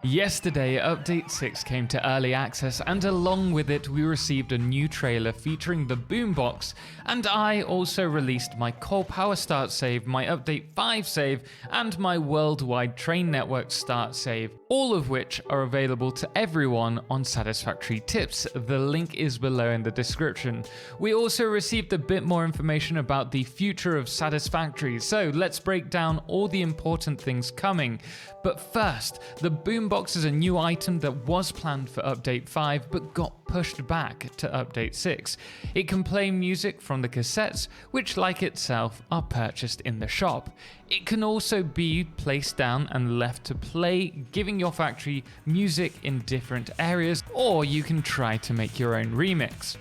Yesterday, Update 6 came to early access, and along with it we received a new trailer featuring the Boombox, and I also released my Core Power start save, my Update 5 save, and my Worldwide Train Network start save, all of which are available to everyone on Satisfactory Tips. The link is below in the description. We also received a bit more information about the future of Satisfactory, so let's break down all the important things coming. But first, the Boombox is a new item that was planned for Update 5 but got pushed back to Update 6. It can play music from the cassettes, which like itself are purchased in the shop. It can also be placed down and left to play, giving your factory music in different areas, or you can try to make your own remix.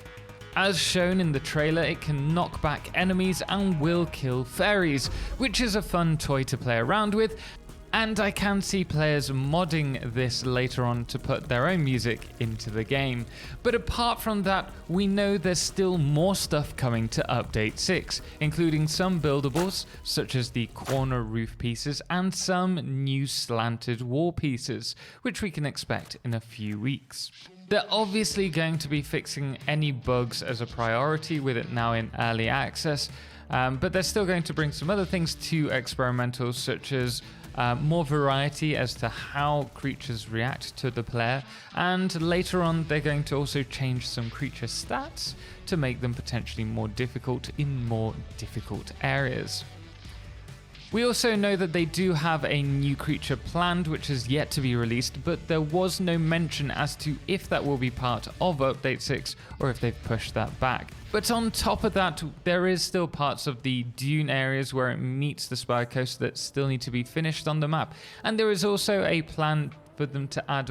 As shown in the trailer, it can knock back enemies and will kill fairies, which is a fun toy to play around with. And I can see players modding this later on to put their own music into the game. But apart from that, we know there's still more stuff coming to Update 6, including some buildables, such as the corner roof pieces, and some new slanted wall pieces, which we can expect in a few weeks. They're obviously going to be fixing any bugs as a priority with it now in early access, but they're still going to bring some other things to experimentals, such as more variety as to how creatures react to the player, and later on they're going to also change some creature stats to make them potentially more difficult in more difficult areas. We also know that they do have a new creature planned, which is yet to be released, but there was no mention as to if that will be part of Update 6 or if they've pushed that back. But on top of that, there is still parts of the dune areas where it meets the Spire Coast that still need to be finished on the map. And there is also a plan for them to add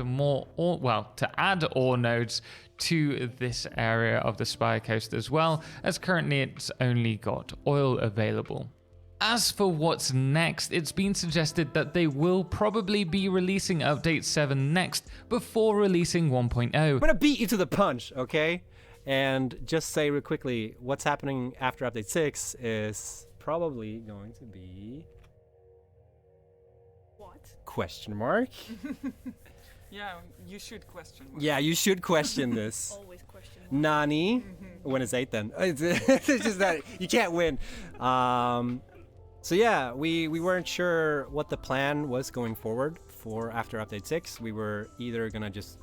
add ore nodes to this area of the Spire Coast as well, as currently it's only got oil available. As for what's next, it's been suggested that they will probably be releasing Update 7 next before releasing 1.0. I'm gonna beat you to the punch, okay? And just say real quickly, what's happening after Update 6 is probably going to be... What? Question mark? Yeah, you should question. Yeah, you should question this. Always question. Nani? When it's 8 then. It's just that you can't win. So yeah, we weren't sure what the plan was going forward for after Update 6. We were either gonna just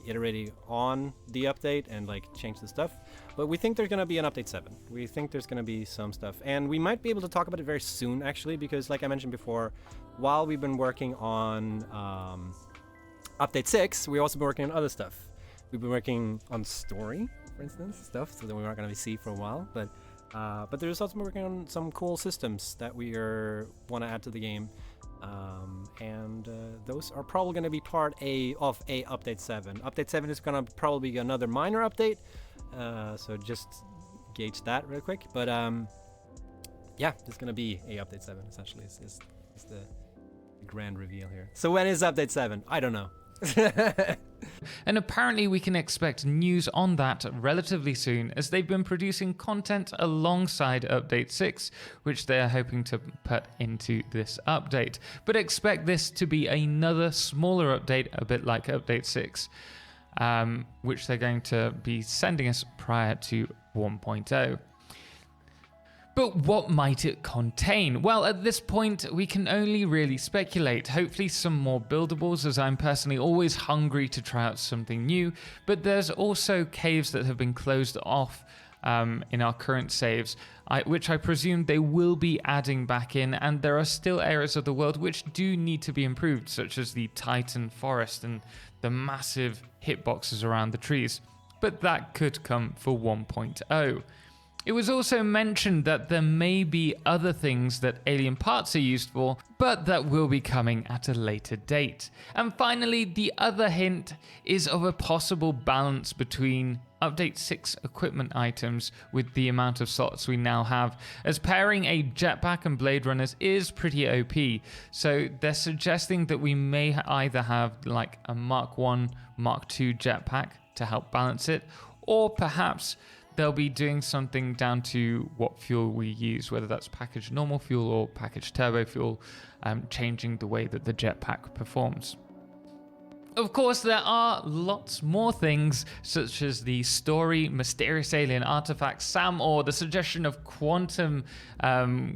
iterating on the update and change the stuff, but we think there's gonna be an Update 7. We think there's gonna be some stuff, and we might be able to talk about it very soon actually, because like I mentioned before, while we've been working on Update 6, we've also been working on other stuff. We've been working on story, for instance, stuff so that we're not gonna see for a while, but there's also been working on some cool systems that we want to add to the game, and those are probably going to be part of a Update 7. Update 7 is going to probably be another minor update, so just gauge that real quick. But yeah, it's going to be a Update 7 essentially. Is the grand reveal here. So when is Update 7? I don't know. And apparently we can expect news on that relatively soon, as they've been producing content alongside Update 6, which they are hoping to put into this update. But expect this to be another smaller update, a bit like Update 6, which they're going to be sending us prior to 1.0. But what might it contain? Well, at this point, we can only really speculate. Hopefully some more buildables, as I'm personally always hungry to try out something new. But there's also caves that have been closed off in our current saves, which I presume they will be adding back in. And there are still areas of the world which do need to be improved, such as the Titan Forest and the massive hitboxes around the trees. But that could come for 1.0. It was also mentioned that there may be other things that alien parts are used for, but that will be coming at a later date. And finally, the other hint is of a possible balance between Update 6 equipment items with the amount of slots we now have, as pairing a jetpack and Blade Runners is pretty OP. So they're suggesting that we may either have a Mark 1, Mark 2 jetpack to help balance it, or perhaps they'll be doing something down to what fuel we use, whether that's packaged normal fuel or packaged turbo fuel, changing the way that the jetpack performs. Of course, there are lots more things, such as the story, mysterious alien artifacts, Sam, or the suggestion of quantum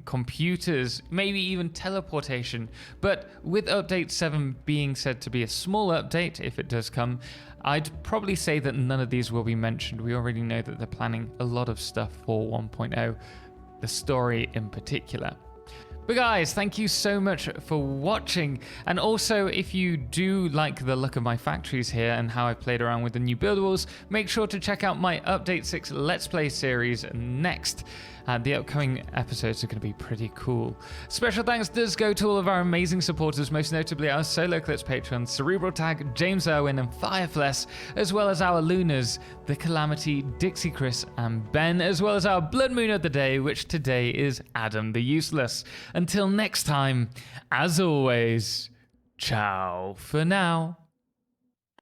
computers, maybe even teleportation. But with Update 7 being said to be a small update, if it does come, I'd probably say that none of these will be mentioned. We already know that they're planning a lot of stuff for 1.0, the story in particular. But guys, thank you so much for watching. And also, if you do like the look of my factories here and how I played around with the new build walls, make sure to check out my Update 6 Let's Play series next. The upcoming episodes are going to be pretty cool. Special thanks does go to all of our amazing supporters, most notably our Solo Clips patrons, Cerebral Tag, James Irwin, and Firefless, as well as our Lunars, The Calamity, Dixie Chris, and Ben, as well as our Blood Moon of the Day, which today is Adam the Useless. Until next time, as always, ciao for now.